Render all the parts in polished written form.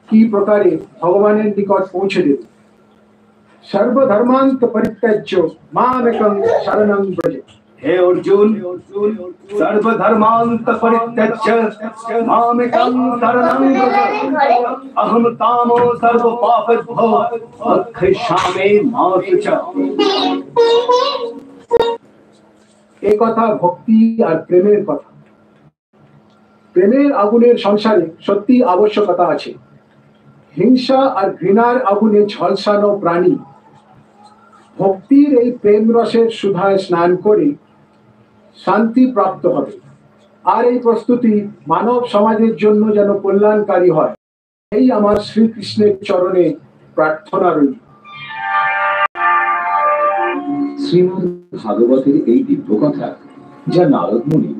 কি প্রকারে ভগবানের নিকট পৌঁছে দেবে। সর্বধর্মান্ত পরিত্যাজ্য মামেকং শরণং ব্রজ। हे अर्जुन, सर्वधर्मांत परित्यज्य मामेकं शरणं व्रज। अहं तामो सर्व पापेभ्यो मोक्षयिष्यामि मा शुचः। এই কথা ভক্তি আর প্রেমের কথা। প্রেমের আগুনের সংসারে সত্যি আবশ্যকতা আছে। হিংসা আর ঘৃণার আগুনে ঝলসানো প্রাণী ভক্তির এই প্রেম রসের সুধায় স্নান করে শান্তি প্রাপ্ত হবে। আর এই প্রস্তুতি মানব সমাজের জন্য যেন কল্যাণকারী হয়, এই আমার শ্রীকৃষ্ণের চরণে প্রার্থনা রইল। শ্রীমদ্ ভাগবতের এই দিব্য কথা যা নারদ মুনি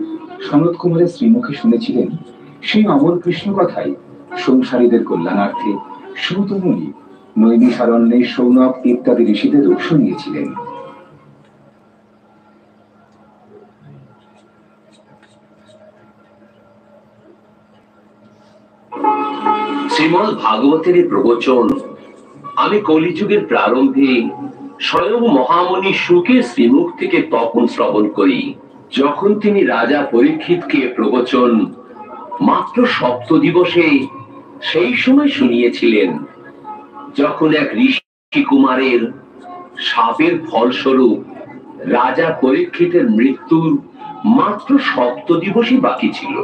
সনৎ কুমারের শ্রীমুখে শুনেছিলেন, সেই অমর কৃষ্ণ কথাই সংসারীদের কল্যাণার্থে সুত মুনি নৈমিষারণ্যে সৌনক ইত্যাদি ঋষিদের রূপ শুনিয়েছিলেন। শ্রীমদ্ ভাগবতের এই প্রবচন আমি কলিযুগের প্রারম্ভে স্বয়ং মহামণি শুকের শ্রীমুখ থেকে তখন শ্রবণ করি, যখন তিনি রাজা পরীক্ষিতকে প্রবচন মাত্র সপ্ত দিবসে সেই সময় শুনিয়েছিলেন, যখন এক ঋষি কুমারের শাপের ফলস্বরূপ রাজা পরীক্ষিতের মৃত্যুর মাত্র সপ্ত দিবসই বাকি ছিল।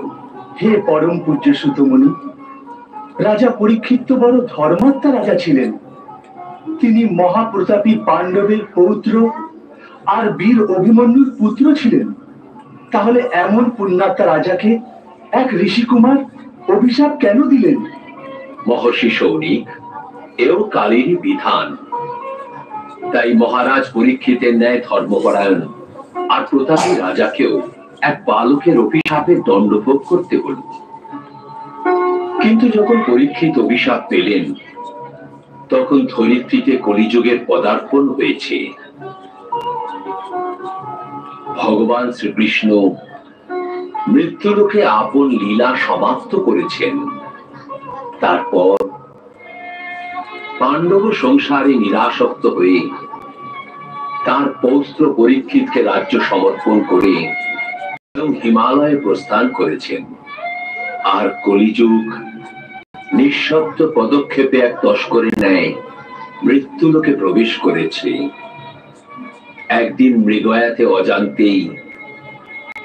হে পরম পূজ্য সুতমুনি, রাজা পরীক্ষিত তো বড় ধর্মাত্মা রাজা ছিলেন। তিনি মহাপ্রতাপী পাণ্ডবের পৌত্র আর বীর অভিমন্যুর পুত্র ছিলেন। তাহলে এমন পুণ্যাত্মা রাজাকে এক ঋষি কুমার অভিশাপ কেন দিলেন? মহর্ষি সৌনিক, এও কালেরই বিধান। তাই মহারাজ পরীক্ষিতের ন্যায় ধর্মপরায়ণ আর প্রতাপী রাজাকেও এক বালকের অভিশাপের দণ্ডভোগ করতে হল। কিন্তু যখন পরীক্ষিত অভিশাপ পেলেন, তখন ধরিত্রীতে কলিযুগের পদার্পণ হয়েছে। ভগবান শ্রীকৃষ্ণ মৃত্যুলোকে আপন লীলা সমাপ্ত করেছেন। তারপর পাণ্ডব সংসারে নিরাসক্ত হয়ে তার পৌত্র পরীক্ষিতকে রাজ্য সমর্পণ করে এবং হিমালয়ে প্রস্থান করেছেন। আর কলিযুগ নিঃশব্দ পদক্ষেপে এক তস্করের ন্যায় মৃত্যুলোকে প্রবেশ করেছে। একদিন মৃগয়াতে অজান্তেই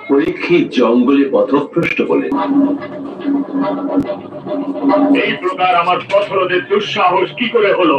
পরীক্ষিত জঙ্গলে পথভ্রষ্ট হলেন। এই প্রকার আমার কঠোরদের দুঃসাহস কি করে হলো?